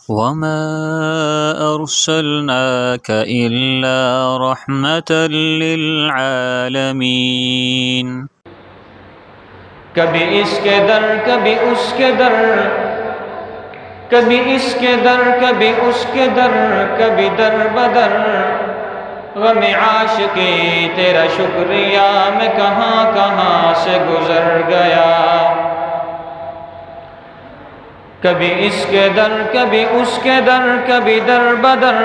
وما أرسلناك إلا رحمة للعالمين. کبھی اس کے در کبھی اس کے در، کبھی اس کے در کبھی اس کے در، کبھی در بدر غم عاشقی تیرا شکریہ میں کہاں کہاں سے گزر گیا. کبھی اس کے در کبھی اس کے در، کبھی در بدر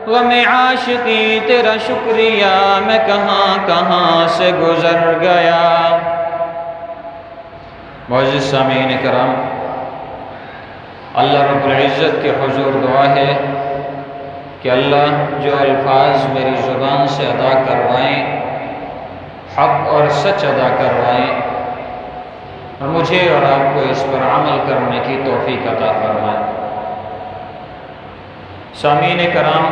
غم عاشقی تیرا شکریہ میں کہاں کہاں سے گزر گیا. معزز سامعین کرام، اللہ رب العزت کے حضور دعا ہے کہ اللہ جو الفاظ میری زبان سے ادا کروائیں حق اور سچ ادا کروائیں، اور مجھے اور آپ کو اس پر عمل کرنے کی توفیق عطا فرمائیں. سامعین کرام،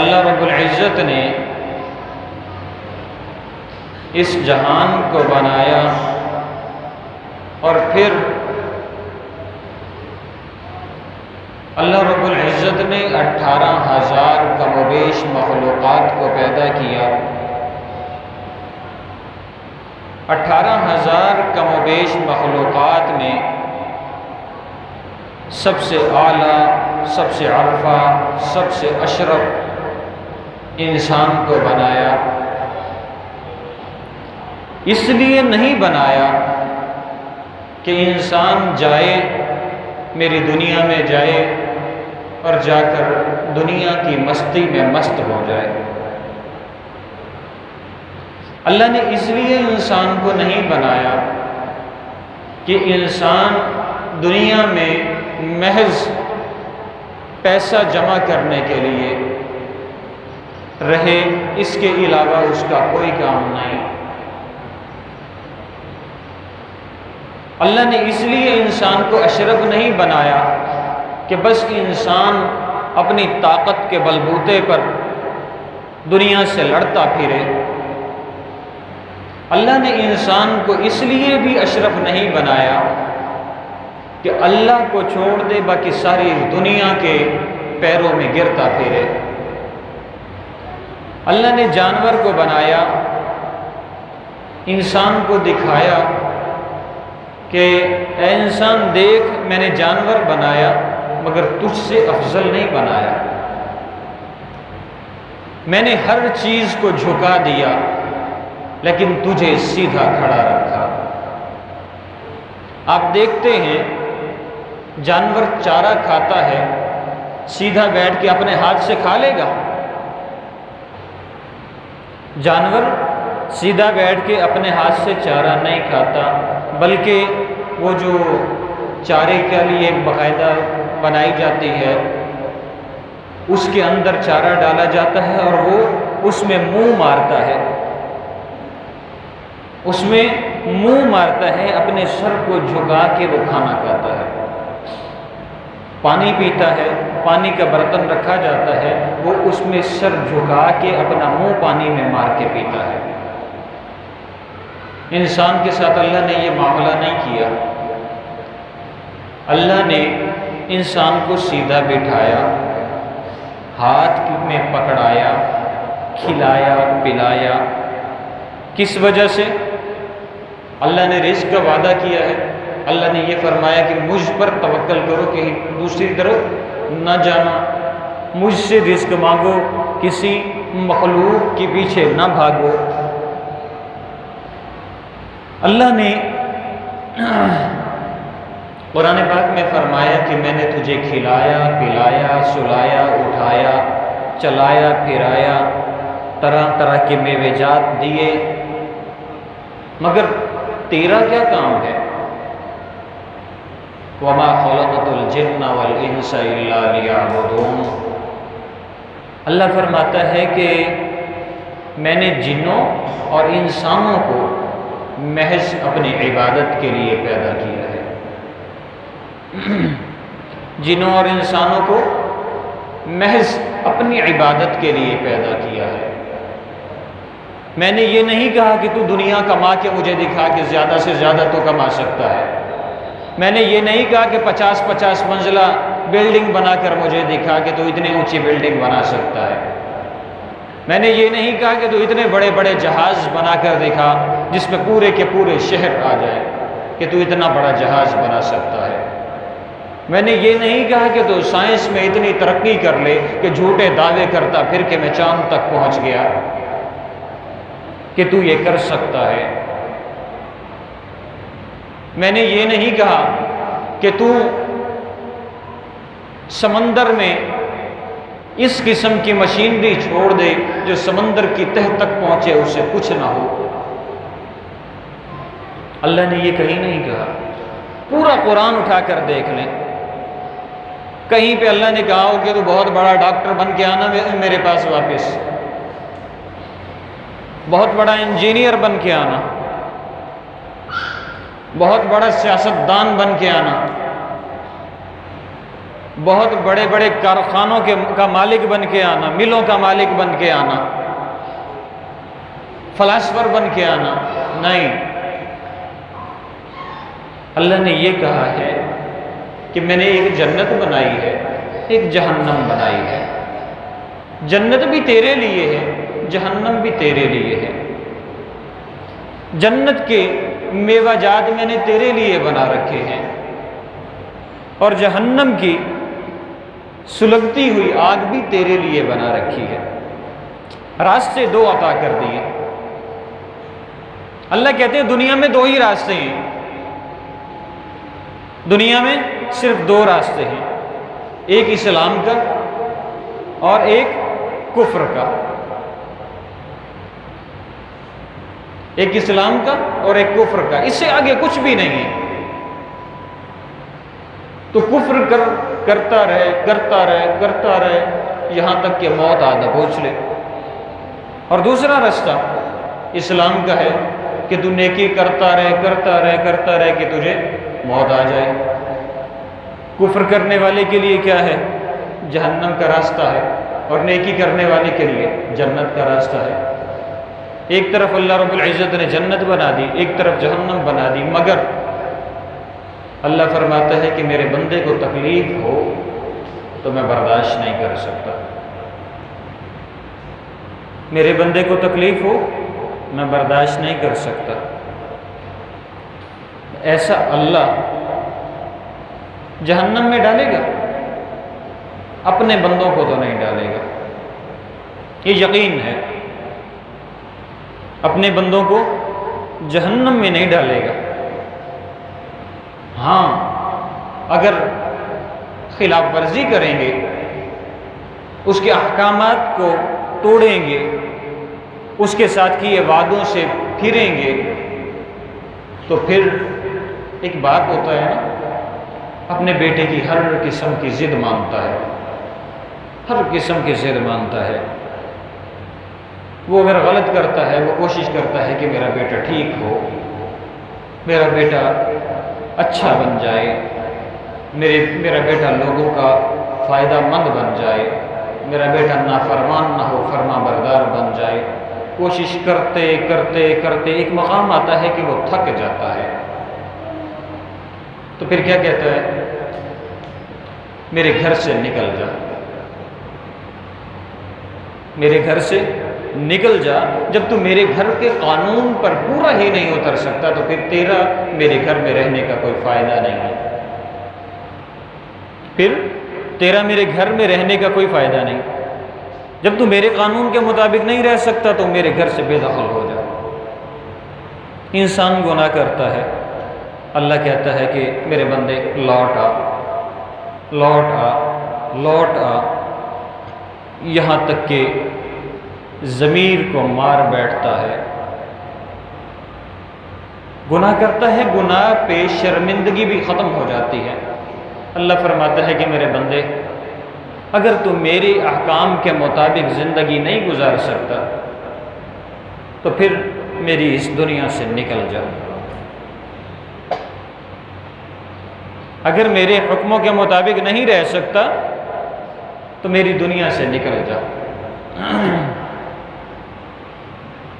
اللہ رب العزت نے اس جہان کو بنایا اور پھر اللہ رب العزت نے 18,000 کم و بیش مخلوقات کو پیدا کیا. 18,000 کم و بیش مخلوقات میں سب سے اعلیٰ، سب سے عرفہ، سب سے اشرف انسان کو بنایا. اس لیے نہیں بنایا کہ انسان جائے، میری دنیا میں جائے اور جا کر دنیا کی مستی میں مست ہو جائے. اللہ نے اس لیے انسان کو نہیں بنایا کہ انسان دنیا میں محض پیسہ جمع کرنے کے لیے رہے، اس کے علاوہ اس کا کوئی کام نہیں. اللہ نے اس لیے انسان کو اشرف نہیں بنایا کہ بس انسان اپنی طاقت کے بلبوتے پر دنیا سے لڑتا پھرے. اللہ نے انسان کو اس لیے بھی اشرف نہیں بنایا کہ اللہ کو چھوڑ دے باقی ساری دنیا کے پیروں میں گرتا پھرے. اللہ نے جانور کو بنایا، انسان کو دکھایا کہ اے انسان دیکھ، میں نے جانور بنایا مگر تجھ سے افضل نہیں بنایا. میں نے ہر چیز کو جھکا دیا لیکن تجھے سیدھا کھڑا رکھا. آپ دیکھتے ہیں جانور چارہ کھاتا ہے، سیدھا بیٹھ کے اپنے ہاتھ سے کھا لے گا؟ جانور سیدھا بیٹھ کے اپنے ہاتھ سے چارہ نہیں کھاتا، بلکہ وہ جو چارے کے لیے باقاعدہ بنائی جاتی ہے اس کے اندر چارہ ڈالا جاتا ہے اور وہ اس میں منہ مارتا ہے، اس میں منہ مارتا ہے، اپنے سر کو جھکا کے وہ کھانا کھاتا ہے. پانی پیتا ہے، پانی کا برتن رکھا جاتا ہے، وہ اس میں سر جھکا کے اپنا منہ پانی میں مار کے پیتا ہے. انسان کے ساتھ اللہ نے یہ معاملہ نہیں کیا. اللہ نے انسان کو سیدھا بٹھایا، ہاتھ میں پکڑایا، کھلایا پلایا. کس وجہ سے؟ اللہ نے رزق کا وعدہ کیا ہے. اللہ نے یہ فرمایا کہ مجھ پر توکل کرو، کہیں دوسری طرف نہ جانا، مجھ سے رزق مانگو، کسی مخلوق کے پیچھے نہ بھاگو. اللہ نے قرآن پاک میں فرمایا کہ میں نے تجھے کھلایا پلایا سلایا اٹھایا چلایا پھرایا، طرح طرح کے میوے جات دیے، مگر تیرا کیا کام ہے؟ وَمَا خَلَقْتُ الْجِنَّ وَالْإِنسَ إِلَّا لِيَعْبُدُونَ. اللہ فرماتا ہے کہ میں نے جنوں اور انسانوں کو محض اپنی عبادت کے لیے پیدا کیا ہے. جنوں اور انسانوں کو محض اپنی عبادت کے لیے پیدا کیا ہے. میں نے یہ نہیں کہا کہ تو دنیا کما کے مجھے دکھا کہ زیادہ سے زیادہ تو کما سکتا ہے. میں نے یہ نہیں کہا کہ 50 منزلہ بلڈنگ بنا کر مجھے دکھا کہ تو اتنی اونچی بلڈنگ بنا سکتا ہے۔ میں نے یہ نہیں کہا کہ تو اتنے بڑے بڑے جہاز بنا کر دکھا جس میں پورے کے پورے شہر آ جائے کہ تو اتنا بڑا جہاز بنا سکتا ہے۔ میں نے یہ نہیں کہا کہ تو سائنس میں اتنی ترقی کر لے کہ جھوٹے دعوے کرتا پھر کہ میں چاند تک پہنچ گیا کہ تو یہ کر سکتا ہے۔ میں نے یہ نہیں کہا کہ تو سمندر میں اس قسم کی مشینری چھوڑ دے جو سمندر کی تہ تک پہنچے اسے کچھ نہ ہو۔ اللہ نے یہ کہیں نہیں کہا۔ پورا قرآن اٹھا کر دیکھ لیں، کہیں پہ اللہ نے کہا ہو کہ تو بہت بڑا ڈاکٹر بن کے آنا میرے پاس واپس، بہت بڑا انجینئر بن کے آنا، بہت بڑا سیاستدان بن کے آنا، بہت بڑے بڑے کارخانوں کا مالک بن کے آنا، ملوں کا مالک بن کے آنا، فلاسفر بن کے آنا، نہیں۔ اللہ نے یہ کہا ہے کہ میں نے ایک جنت بنائی ہے، ایک جہنم بنائی ہے۔ جنت بھی تیرے لیے ہے، جہنم بھی تیرے لیے ہے۔ جنت کے میوہ جات میں نے تیرے لیے بنا رکھے ہیں، اور جہنم کی سلگتی ہوئی آگ بھی تیرے لیے بنا رکھی ہے۔ راستے دو عطا کر دیے۔ اللہ کہتے ہیں دنیا میں دو ہی راستے ہیں، دنیا میں صرف دو راستے ہیں، ایک اسلام کا اور ایک کفر کا، ایک اسلام کا اور ایک کفر کا، اس سے آگے کچھ بھی نہیں ہے۔ تو کفر کرتا رہے یہاں تک کہ موت آ پہنچ لے، اور دوسرا راستہ اسلام کا ہے کہ تو نیکی کرتا رہے کہ تجھے موت آ جائے۔ کفر کرنے والے کے لیے کیا ہے؟ جہنم کا راستہ ہے، اور نیکی کرنے والے کے لیے جنت کا راستہ ہے۔ ایک طرف اللہ رب العزت نے جنت بنا دی، ایک طرف جہنم بنا دی، مگر اللہ فرماتا ہے کہ میرے بندے کو تکلیف ہو تو میں برداشت نہیں کر سکتا، میرے بندے کو تکلیف ہو میں برداشت نہیں کر سکتا۔ ایسا اللہ جہنم میں ڈالے گا؟ اپنے بندوں کو تو نہیں ڈالے گا، یہ یقین ہے۔ اپنے بندوں کو جہنم میں نہیں ڈالے گا۔ ہاں، اگر خلاف ورزی کریں گے، اس کے احکامات کو توڑیں گے، اس کے ساتھ کیے وعدوں سے پھریں گے، تو پھر ایک بات ہوتا ہے نا، اپنے بیٹے کی ہر قسم کی ضد مانتا ہے، ہر قسم کی ضد مانتا ہے۔ وہ اگر غلط کرتا ہے وہ کوشش کرتا ہے کہ میرا بیٹا ٹھیک ہو، میرا بیٹا اچھا بن جائے، میرا بیٹا لوگوں کا فائدہ مند بن جائے، میرا بیٹا نافرمان نہ ہو، فرما بردار بن جائے۔ کوشش کرتے ایک مقام آتا ہے کہ وہ تھک جاتا ہے، تو پھر کیا کہتا ہے؟ میرے گھر سے نکل جا، میرے گھر سے نکل جا۔ جب تو میرے گھر کے قانون پر پورا ہی نہیں اتر سکتا تو پھر تیرا میرے گھر میں رہنے کا کوئی فائدہ نہیں ہے، پھر تیرا میرے گھر میں رہنے کا کوئی فائدہ نہیں۔ جب تو میرے قانون کے مطابق نہیں رہ سکتا تو میرے گھر سے بے دخل ہو جا۔ انسان گناہ کرتا ہے، اللہ کہتا ہے کہ میرے بندے لوٹ آ، لوٹ آ، لوٹ آ، یہاں تک کہ ضمیر کو مار بیٹھتا ہے۔ گناہ کرتا ہے، گناہ پہ شرمندگی بھی ختم ہو جاتی ہے۔ اللہ فرماتا ہے کہ میرے بندے، اگر تم میرے احکام کے مطابق زندگی نہیں گزار سکتا تو پھر میری اس دنیا سے نکل جاؤ۔ اگر میرے حکموں کے مطابق نہیں رہ سکتا تو میری دنیا سے نکل جا۔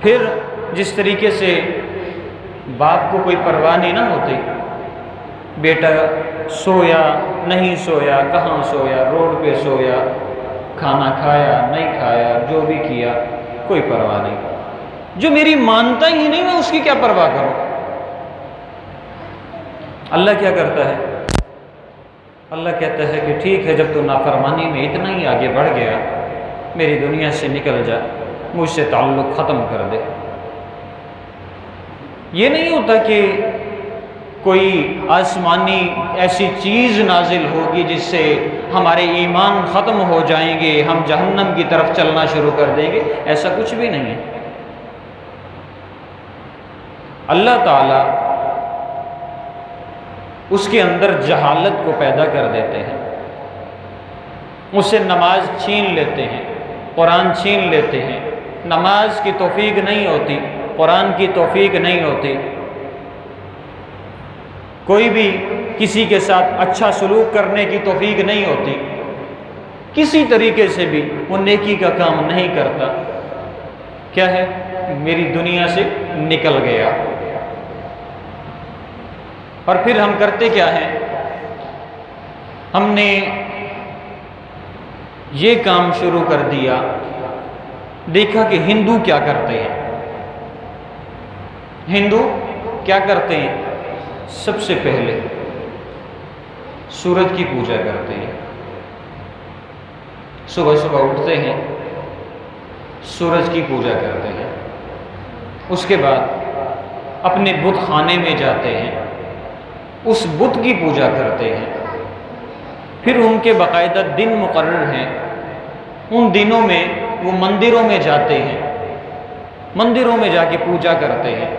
پھر جس طریقے سے باپ کو کوئی پرواہ نہیں نہ ہوتی، بیٹا سویا نہیں سویا، کہاں سویا، روڈ پہ سویا، کھانا کھایا نہیں کھایا، جو بھی کیا کوئی پرواہ نہیں۔ جو میری مانتا ہی نہیں، میں اس کی کیا پرواہ کروں؟ اللہ کیا کرتا ہے؟ اللہ کہتا ہے کہ ٹھیک ہے، جب تو نافرمانی میں اتنا ہی آگے بڑھ گیا، میری دنیا سے نکل جا، مجھ سے تعلق ختم کر دے۔ یہ نہیں ہوتا کہ کوئی آسمانی ایسی چیز نازل ہوگی جس سے ہمارے ایمان ختم ہو جائیں گے، ہم جہنم کی طرف چلنا شروع کر دیں گے، ایسا کچھ بھی نہیں ہے۔ اللہ تعالیٰ اس کے اندر جہالت کو پیدا کر دیتے ہیں، اس سے نماز چھین لیتے ہیں، قرآن چھین لیتے ہیں، نماز کی توفیق نہیں ہوتی، قرآن کی توفیق نہیں ہوتی، کوئی بھی کسی کے ساتھ اچھا سلوک کرنے کی توفیق نہیں ہوتی، کسی طریقے سے بھی وہ نیکی کا کام نہیں کرتا۔ کیا ہے؟ میری دنیا سے نکل گیا۔ اور پھر ہم کرتے کیا ہیں؟ ہم نے یہ کام شروع کر دیا، دیکھا کہ ہندو کیا کرتے ہیں۔ ہندو کیا کرتے ہیں؟ سب سے پہلے سورج کی پوجا کرتے ہیں، صبح صبح اٹھتے ہیں، سورج کی پوجا کرتے ہیں، اس کے بعد اپنے بت خانے میں جاتے ہیں، اس بت کی پوجا کرتے ہیں، پھر ان کے باقاعدہ دن مقرر ہیں، ان دنوں میں وہ مندروں میں جاتے ہیں، مندروں میں جا کے پوجا کرتے ہیں،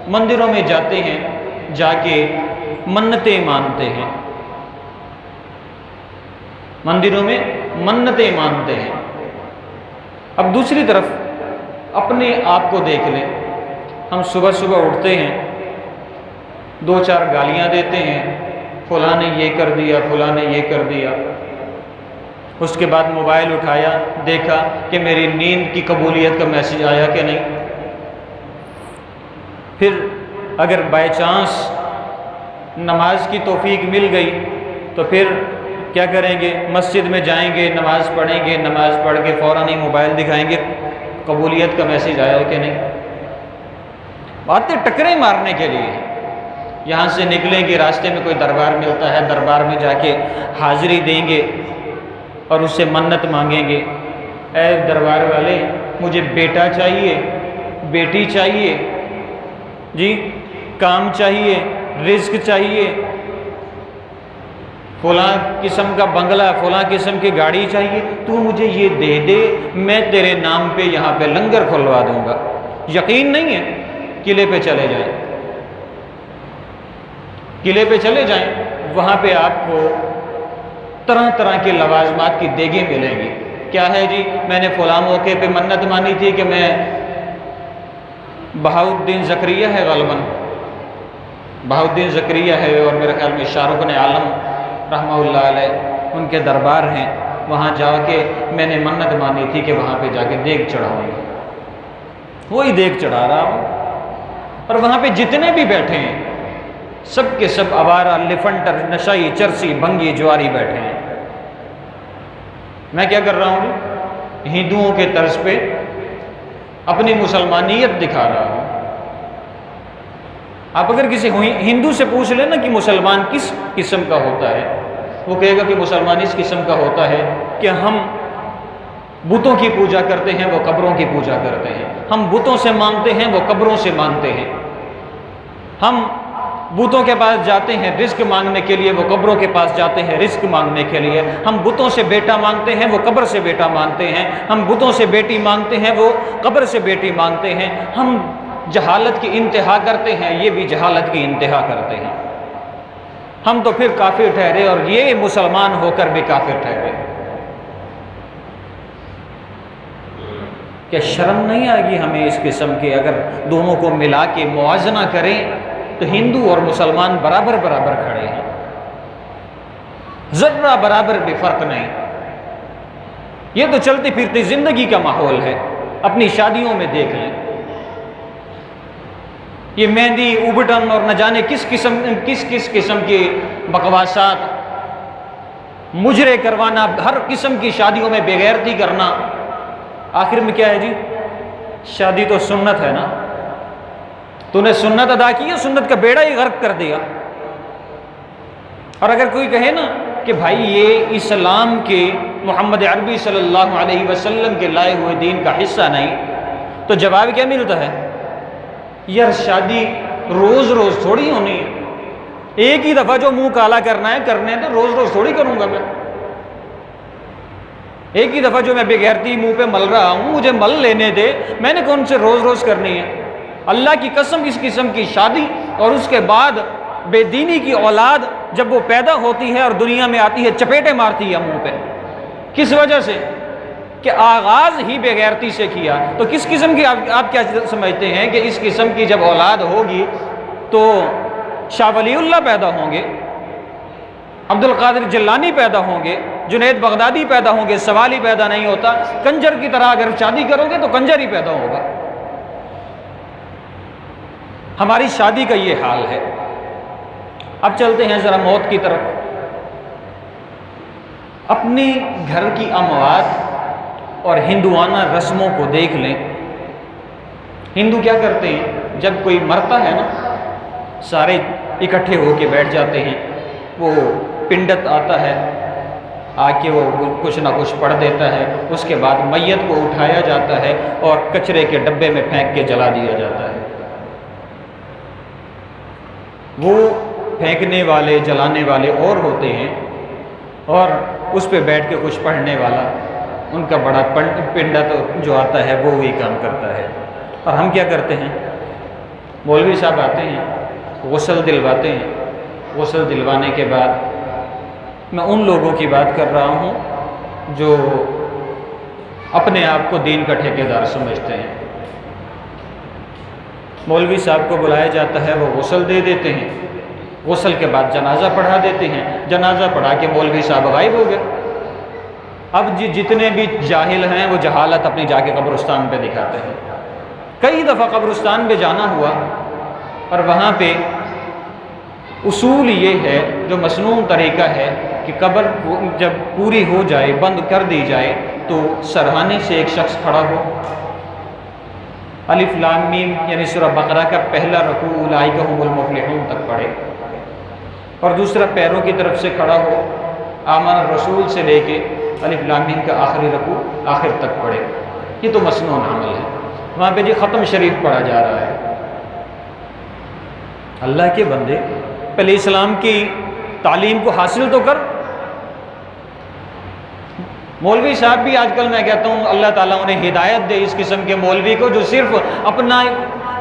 مندروں میں جاتے ہیں، جا کے منتیں مانتے ہیں، مندروں میں منتیں مانتے ہیں۔ اب دوسری طرف اپنے آپ کو دیکھ لیں، ہم صبح صبح اٹھتے ہیں، دو چار گالیاں دیتے ہیں، فلاں نے یہ کر دیا، فلاں نے یہ کر دیا، اس کے بعد موبائل اٹھایا، دیکھا کہ میری نیند کی قبولیت کا میسج آیا کہ نہیں۔ پھر اگر بائی چانس نماز کی توفیق مل گئی تو پھر کیا کریں گے؟ مسجد میں جائیں گے، نماز پڑھیں گے، نماز پڑھ کے فوراً ہی موبائل دکھائیں گے، قبولیت کا میسج آیا ہے کہ نہیں۔ باتیں ٹکریں مارنے کے لیے، یہاں سے نکلیں گے، راستے میں کوئی دربار ملتا ہے، دربار میں جا کے حاضری دیں گے اور اس سے منت مانگیں گے، اے دربار والے مجھے بیٹا چاہیے، بیٹی چاہیے، جی کام چاہیے، رزق چاہیے، فلاں قسم کا بنگلہ، فلاں قسم کی گاڑی چاہیے، تو مجھے یہ دے دے، میں تیرے نام پہ یہاں پہ لنگر کھلوا دوں گا۔ یقین نہیں ہے؟ قلعے پہ چلے جائیں، قلعے پہ چلے جائیں، وہاں پہ آپ کو طرح طرح کے لوازمات کی دیگیں ملیں گی۔ کیا ہے جی؟ میں نے فلاں موقع پہ منت مانی تھی کہ میں بہاؤالدین زکریا ہے، غالباً بہاؤالدین زکریا ہے، اور میرے خیال میں شاہ رخ عالم رحمہ اللہ علیہ ان کے دربار ہیں، وہاں جا کے میں نے منت مانی تھی کہ وہاں پہ جا کے دیگ چڑھاؤں گا، وہی دیگ چڑھا رہا ہوں، اور وہاں پہ جتنے بھی بیٹھے ہیں سب کے سب آوارہ، لفنٹر، نشائی، چرسی، بھنگی، جواری بیٹھے ہیں۔ میں کیا کر رہا ہوں؟ ہندوؤں کے طرز پہ اپنی مسلمانیت دکھا رہا ہوں۔ آپ اگر کسی ہندو سے پوچھ لیں نا کہ مسلمان کس قسم کا ہوتا ہے، وہ کہے گا کہ مسلمان اس قسم کا ہوتا ہے کہ ہم بتوں کی پوجا کرتے ہیں، وہ قبروں کی پوجا کرتے ہیں، ہم بتوں سے مانگتے ہیں، وہ قبروں سے مانگتے ہیں، ہم بتوں کے پاس جاتے ہیں رزق مانگنے کے لیے، وہ قبروں کے پاس جاتے ہیں رزق مانگنے کے لیے، ہم بتوں سے بیٹا مانگتے ہیں، وہ قبر سے بیٹا مانگتے ہیں، ہم بتوں سے بیٹی مانگتے ہیں، وہ قبر سے بیٹی مانگتے ہیں، ہم جہالت کی انتہا کرتے ہیں، یہ بھی جہالت کی انتہا کرتے ہیں، ہم تو پھر کافر ٹھہرے اور یہ مسلمان ہو کر بھی کافر ٹھہرے۔ کیا شرم نہیں آئے گی ہمیں اس قسم کے؟ اگر دونوں کو ملا کے موازنہ کریں تو ہندو اور مسلمان برابر برابر کھڑے ہیں، ذرہ برابر بھی فرق نہیں۔ یہ تو چلتی پھرتی زندگی کا ماحول ہے، اپنی شادیوں میں دیکھ لیں، یہ مہندی ابٹن اور نہ جانے کس قسم کی بکواسات، مجرے کروانا، ہر قسم کی شادیوں میں بے غیرتی کرنا، آخر میں کیا ہے جی؟ شادی تو سنت ہے نا، تو نے سنت ادا کی ہے، سنت کا بیڑا ہی غرق کر دیا۔ اور اگر کوئی کہے نا کہ بھائی یہ اسلام کے محمد عربی صلی اللہ علیہ وسلم کے لائے ہوئے دین کا حصہ نہیں، تو جواب کیا ملتا ہے؟ یار شادی روز روز تھوڑی ہونی ہے، ایک ہی دفعہ جو منہ کالا کرنا ہے کرنے تو روز روز تھوڑی کروں گا میں، ایک ہی دفعہ جو میں بے غیرتی منہ پہ مل رہا ہوں مجھے مل لینے دے، میں نے کون سے روز روز کرنی ہے؟ اللہ کی قسم اس قسم کی شادی اور اس کے بعد بے دینی کی اولاد جب وہ پیدا ہوتی ہے اور دنیا میں آتی ہے چپیٹیں مارتی ہے منہ پہ، کس وجہ سے؟ کہ آغاز ہی بے غیرتی سے کیا۔ تو کس قسم کی آپ کیا سمجھتے ہیں کہ اس قسم کی جب اولاد ہوگی تو شاہ ولی اللہ پیدا ہوں گے، عبد القادر جیلانی پیدا ہوں گے، جنید بغدادی پیدا ہوں گے؟ سوال ہی پیدا نہیں ہوتا۔ کنجر کی طرح اگر شادی کرو گے تو کنجر ہی پیدا ہوگا۔ ہماری شادی کا یہ حال ہے۔ اب چلتے ہیں ذرا موت کی طرف۔ اپنی گھر کی اموات اور ہندوانہ رسموں کو دیکھ لیں۔ ہندو کیا کرتے ہیں؟ جب کوئی مرتا ہے نا، سارے اکٹھے ہو کے بیٹھ جاتے ہیں، وہ پنڈت آتا ہے، آ کے وہ کچھ نہ کچھ پڑھ دیتا ہے، اس کے بعد میت کو اٹھایا جاتا ہے اور کچرے کے ڈبے میں پھینک کے جلا دیا جاتا ہے۔ وہ پھینکنے والے جلانے والے اور ہوتے ہیں اور اس پہ بیٹھ کے کچھ پڑھنے والا، ان کا بڑا پنڈت جو آتا ہے وہ وہی کام کرتا ہے۔ اور ہم کیا کرتے ہیں؟ مولوی صاحب آتے ہیں، غسل دلواتے ہیں، غسل دلوانے کے بعد میں ان لوگوں کی بات کر رہا ہوں جو اپنے آپ کو دین کا ٹھیکیدار سمجھتے ہیں۔ مولوی صاحب کو بلایا جاتا ہے، وہ غسل دے دیتے ہیں، غسل کے بعد جنازہ پڑھا دیتے ہیں، جنازہ پڑھا کے مولوی صاحب غائب ہو گئے۔ اب جتنے بھی جاہل ہیں وہ جہالت اپنی جا کے قبرستان پہ دکھاتے ہیں۔ کئی دفعہ قبرستان پہ جانا ہوا اور وہاں پہ اصول یہ ہے، جو مسنون طریقہ ہے کہ قبر جب پوری ہو جائے، بند کر دی جائے، تو سرہانے سے ایک شخص کھڑا ہو، الف لام میم یعنی سورہ بقرہ کا پہلا رکوع اولئک هم المفلحون تک پڑھے، اور دوسرا پیروں کی طرف سے کھڑا ہو، آمن الرسول سے لے کے الف لام میم کا آخری رکوع آخر تک پڑھے۔ یہ تو مسنون عمل ہے۔ وہاں پہ جی ختم شریف پڑھا جا رہا ہے۔ اللہ کے بندے، پہلے اسلام کی تعلیم کو حاصل تو کر۔ مولوی صاحب بھی آج کل میں کہتا ہوں اللہ تعالیٰ انہیں ہدایت دے، اس قسم کے مولوی کو جو صرف اپنا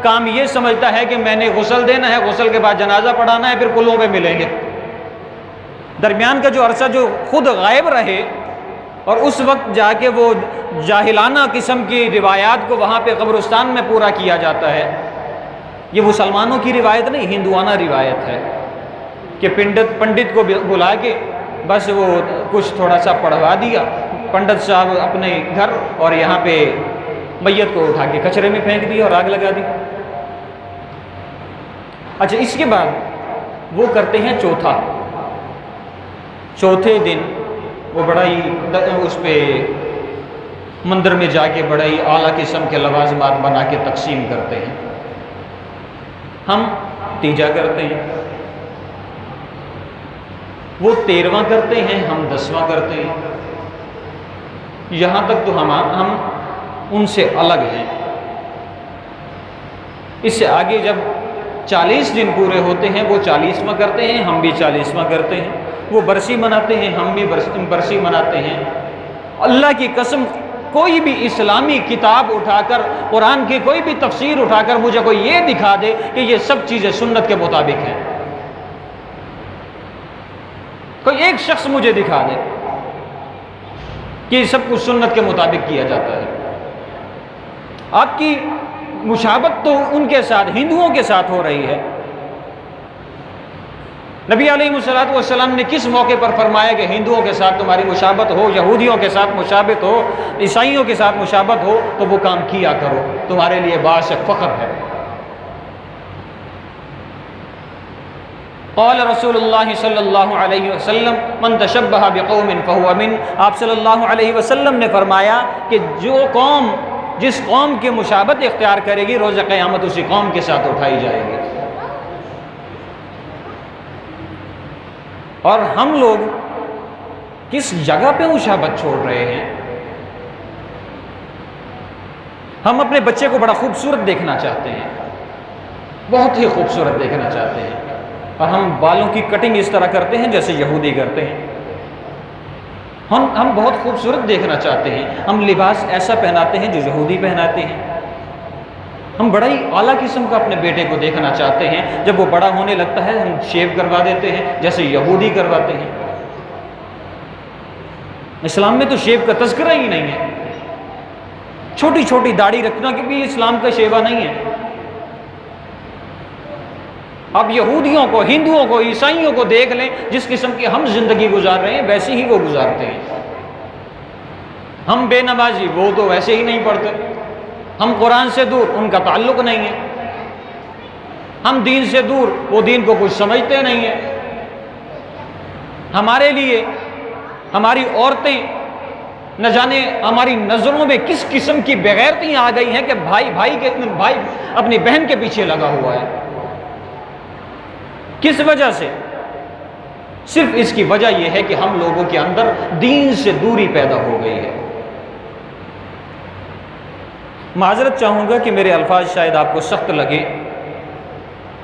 کام یہ سمجھتا ہے کہ میں نے غسل دینا ہے، غسل کے بعد جنازہ پڑھانا ہے، پھر کلوں پہ ملیں گے۔ درمیان کا جو عرصہ جو خود غائب رہے اور اس وقت جا کے وہ جاہلانہ قسم کی روایات کو وہاں پہ قبرستان میں پورا کیا جاتا ہے، یہ مسلمانوں کی روایت نہیں، ہندوانہ روایت ہے کہ پنڈت کو بلا کے بس وہ کچھ تھوڑا سا پڑھوا دیا، پنڈت صاحب اپنے گھر، اور یہاں پہ میت کو اٹھا کے کچرے میں پھینک دیا اور آگ لگا دی۔ اچھا، اس کے بعد وہ کرتے ہیں چوتھا۔ چوتھے دن وہ بڑا ہی اس پہ مندر میں جا کے بڑا ہی اعلیٰ قسم کے لوازمات بنا کے تقسیم کرتے ہیں۔ ہم تیجا کرتے ہیں، وہ 13واں کرتے ہیں، ہم 10واں کرتے ہیں۔ یہاں تک تو ہم ان سے الگ ہیں۔ اس سے آگے جب 40 دن پورے ہوتے ہیں وہ 40واں کرتے ہیں، ہم بھی 40واں کرتے ہیں۔ وہ برسی مناتے ہیں، ہم بھی برسی مناتے ہیں۔ اللہ کی قسم، کوئی بھی اسلامی کتاب اٹھا کر، قرآن کی کوئی بھی تفسیر اٹھا کر مجھے کوئی یہ دکھا دے کہ یہ سب چیزیں سنت کے مطابق ہیں، کوئی ایک شخص مجھے دکھا دے کہ یہ سب کچھ سنت کے مطابق کیا جاتا ہے۔ آپ کی مشابہت تو ان کے ساتھ، ہندوؤں کے ساتھ ہو رہی ہے۔ نبی علیہ الصلوۃ والسلام نے کس موقع پر فرمایا کہ ہندوؤں کے ساتھ تمہاری مشابہت ہو، یہودیوں کے ساتھ مشابہت ہو، عیسائیوں کے ساتھ مشابہت ہو، تو وہ کام کیا کرو، تمہارے لیے باعث فخر ہے۔ قال رسول اللہ صلی اللہ علیہ وسلم من تشبہ بقوم فہو من، آپ صلی اللہ علیہ وسلم نے فرمایا کہ جو قوم جس قوم کی مشابہت اختیار کرے گی روز قیامت اسی قوم کے ساتھ اٹھائی جائے گی۔ اور ہم لوگ کس جگہ پہ مشابہت چھوڑ رہے ہیں؟ ہم اپنے بچے کو بڑا خوبصورت دیکھنا چاہتے ہیں، بہت ہی خوبصورت دیکھنا چاہتے ہیں، اور ہم بالوں کی کٹنگ اس طرح کرتے ہیں جیسے یہودی کرتے ہیں۔ ہم بہت خوبصورت دیکھنا چاہتے ہیں، ہم لباس ایسا پہناتے ہیں جو یہودی پہناتے ہیں۔ ہم بڑا ہی اعلیٰ قسم کا اپنے بیٹے کو دیکھنا چاہتے ہیں، جب وہ بڑا ہونے لگتا ہے ہم شیو کروا دیتے ہیں جیسے یہودی کرواتے ہیں۔ اسلام میں تو شیو کا تذکرہ ہی نہیں ہے، چھوٹی چھوٹی داڑھی رکھنا کہ بھی اسلام کا شیوا نہیں ہے۔ اب یہودیوں کو، ہندوؤں کو، عیسائیوں کو دیکھ لیں، جس قسم کی ہم زندگی گزار رہے ہیں ویسے ہی وہ گزارتے ہیں۔ ہم بے نمازی، وہ تو ویسے ہی نہیں پڑھتے۔ ہم قرآن سے دور، ان کا تعلق نہیں ہے۔ ہم دین سے دور، وہ دین کو کچھ سمجھتے نہیں ہیں۔ ہمارے لیے ہماری عورتیں نہ جانے ہماری نظروں میں کس قسم کی بےغیرتیاں آ گئی ہیں کہ بھائی اپنی بہن کے پیچھے لگا ہوا ہے۔ کس وجہ سے؟ صرف اس کی وجہ یہ ہے کہ ہم لوگوں کے اندر دین سے دوری پیدا ہو گئی ہے۔ معذرت چاہوں گا کہ میرے الفاظ شاید آپ کو سخت لگے،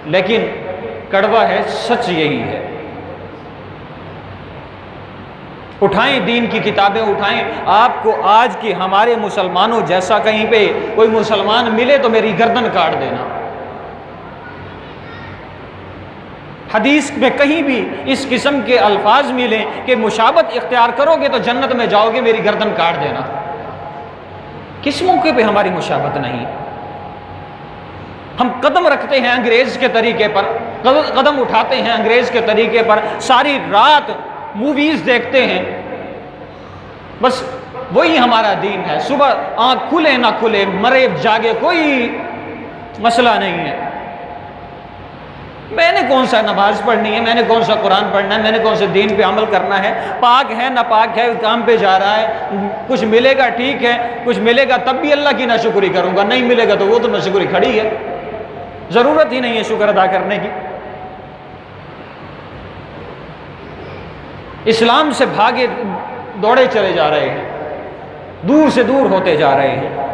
لیکن کڑوا ہے، سچ یہی ہے۔ اٹھائیں دین کی کتابیں، اٹھائیں۔ آپ کو آج کی ہمارے مسلمانوں جیسا کہیں پہ کوئی مسلمان ملے تو میری گردن کاٹ دینا۔ حدیث میں کہیں بھی اس قسم کے الفاظ ملیں کہ مشابہت اختیار کرو گے تو جنت میں جاؤ گے، میری گردن کاٹ دینا۔ کس موقع پہ ہماری مشابہت نہیں؟ ہم قدم رکھتے ہیں انگریز کے طریقے پر، قدم اٹھاتے ہیں انگریز کے طریقے پر، ساری رات موویز دیکھتے ہیں، بس وہی ہمارا دین ہے۔ صبح آنکھ کھلے نہ کھلے، مرے جاگے، کوئی مسئلہ نہیں ہے۔ میں نے کون سا نماز پڑھنی ہے، میں نے کون سا قرآن پڑھنا ہے، میں نے کون سے دین پہ عمل کرنا ہے؟ پاک ہے نہ پاک ہے، کام پہ جا رہا ہے، کچھ ملے گا ٹھیک ہے، کچھ ملے گا تب بھی اللہ کی ناشکری کروں گا، نہیں ملے گا تو وہ تو ناشکری کھڑی ہے، ضرورت ہی نہیں ہے شکر ادا کرنے کی۔ اسلام سے بھاگے دوڑے چلے جا رہے ہیں، دور سے دور ہوتے جا رہے ہیں۔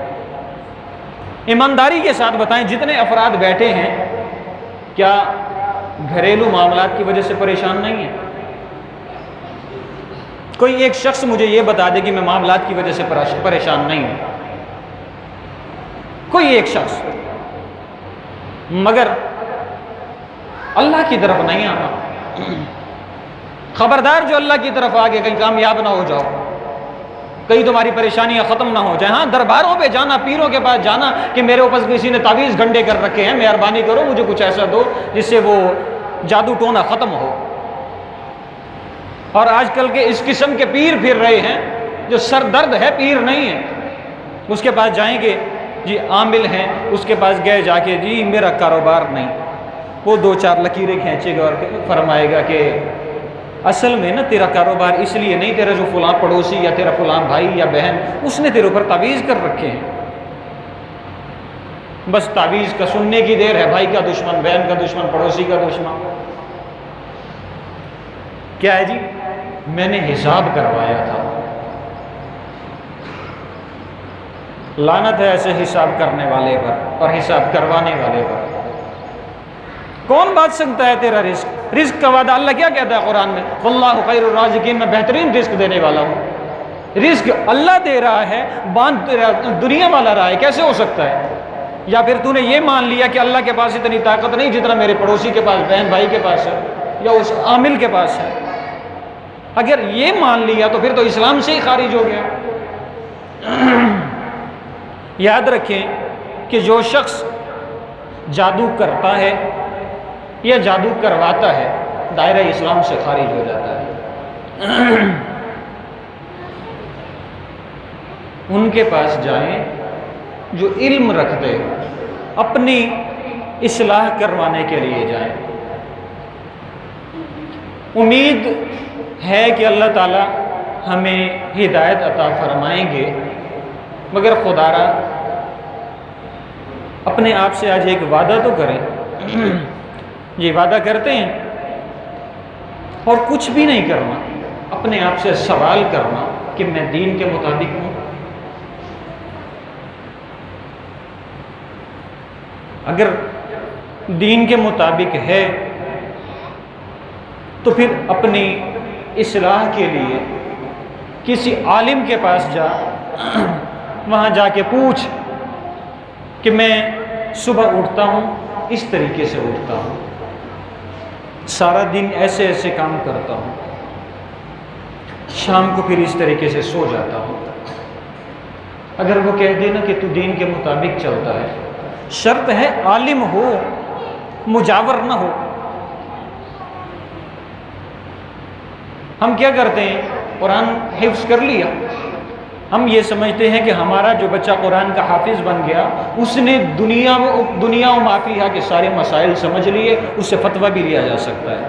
ایمانداری کے ساتھ بتائیں، جتنے افراد بیٹھے ہیں کیا گھریلو معاملات کی وجہ سے پریشان نہیں ہے؟ کوئی ایک شخص مجھے یہ بتا دے کہ میں معاملات کی وجہ سے پریشان نہیں ہوں، کوئی ایک شخص، مگر اللہ کی طرف نہیں آنا۔ خبردار جو اللہ کی طرف آگے کہیں کامیاب نہ ہو جاؤ، کہیں تمہاری پریشانیاں ختم نہ ہو جائیں۔ ہاں درباروں پہ جانا، پیروں کے پاس جانا کہ میرے اوپر کسی نے تعویذ گنڈے کر رکھے ہیں، مہربانی کرو مجھے کچھ ایسا دو جس سے وہ جادو ٹونا ختم ہو۔ اور آج کل کے اس قسم کے پیر پھر رہے ہیں جو سر درد ہے، پیر نہیں ہے۔ اس کے پاس جائیں گے، جی عامل ہیں، اس کے پاس گئے جا کے جی میرا کاروبار نہیں، وہ دو چار لکیریں کھینچے گا اور فرمائے گا کہ اصل میں نا تیرا کاروبار اس لیے نہیں، تیرا جو فلاں پڑوسی یا تیرا فلاں بھائی یا بہن اس نے تیرے اوپر تعویذ کر رکھے ہیں، بس تعویذ کا سننے کی دیر ہے، بھائی کا دشمن، بہن کا دشمن، پڑوسی کا دشمن۔ کیا ہے جی؟ میں نے حساب کروایا تھا۔ لعنت ہے ایسے حساب کرنے والے پر اور حساب کروانے والے پر۔ کون بات سکتا ہے تیرا رزق؟ رزق کا وعدہ اللہ کیا کہتا ہے قرآن میں؟ واللہ خیر الرازقین، میں بہترین رزق دینے والا ہوں۔ رزق اللہ دے رہا ہے، باندھ تیرا دنیا والا رہا ہے، کیسے ہو سکتا ہے؟ یا پھر تو نے یہ مان لیا کہ اللہ کے پاس اتنی طاقت نہیں جتنا میرے پڑوسی کے پاس، بہن بھائی کے پاس ہے یا اس عامل کے پاس ہے۔ اگر یہ مان لیا تو پھر تو اسلام سے ہی خارج ہو گیا۔ یاد رکھیں کہ جو شخص جادو کرتا ہے یا جادو کرواتا ہے دائرہ اسلام سے خارج ہو جاتا ہے۔ ان کے پاس جائیں جو علم رکھتے اپنی اصلاح کروانے کے لیے جائیں۔ امید ہے کہ اللہ تعالیٰ ہمیں ہدایت عطا فرمائیں گے، مگر خدا را اپنے آپ سے آج ایک وعدہ تو کریں۔ یہ وعدہ کرتے ہیں اور کچھ بھی نہیں کرنا، اپنے آپ سے سوال کرنا کہ میں دین کے مطابق ہوں؟ اگر دین کے مطابق ہے تو پھر اپنی اصلاح کے لیے کسی عالم کے پاس جا، وہاں جا کے پوچھ کہ میں صبح اٹھتا ہوں اس طریقے سے اٹھتا ہوں، سارا دن ایسے ایسے کام کرتا ہوں، شام کو پھر اس طریقے سے سو جاتا ہوں۔ اگر وہ کہہ دے نا کہ تو دین کے مطابق چلتا ہے، شرط ہے عالم ہو، مجاور نہ ہو۔ ہم کیا کرتے ہیں؟ قرآن حفظ کر لیا، ہم یہ سمجھتے ہیں کہ ہمارا جو بچہ قرآن کا حافظ بن گیا اس نے دنیا و ما فیہا کے سارے مسائل سمجھ لیے، اس سے فتویٰ بھی لیا جا سکتا ہے۔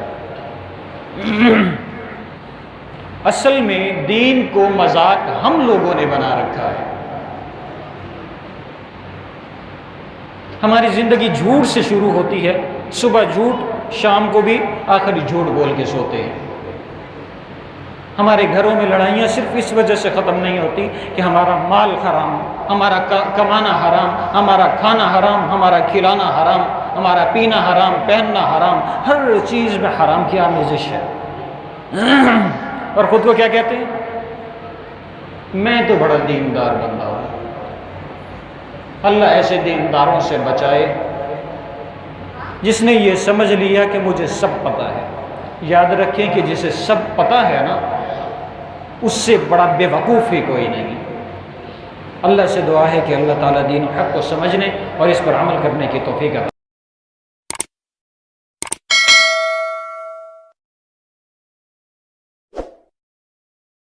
اصل میں دین کو مذاق ہم لوگوں نے بنا رکھا ہے۔ ہماری زندگی جھوٹ سے شروع ہوتی ہے، صبح جھوٹ، شام کو بھی آخری جھوٹ بول کے سوتے ہیں۔ ہمارے گھروں میں لڑائیاں صرف اس وجہ سے ختم نہیں ہوتی کہ ہمارا مال حرام، ہمارا کمانا حرام، ہمارا کھانا حرام، ہمارا کھلانا حرام، ہمارا پینا حرام، پہننا حرام، ہر چیز میں حرام کی آمیزش ہے۔ اور خود کو کیا کہتے ہیں؟ میں تو بڑا دیندار بندہ ہوں۔ اللہ ایسے دینداروں سے بچائے جس نے یہ سمجھ لیا کہ مجھے سب پتہ ہے۔ یاد رکھیں کہ جسے سب پتہ ہے نا، اس سے بڑا بے وقوف ہی کوئی نہیں۔ اللہ سے دعا ہے کہ اللہ تعالیٰ دین و حق کو سمجھنے اور اس پر عمل کرنے کی توفیق عطا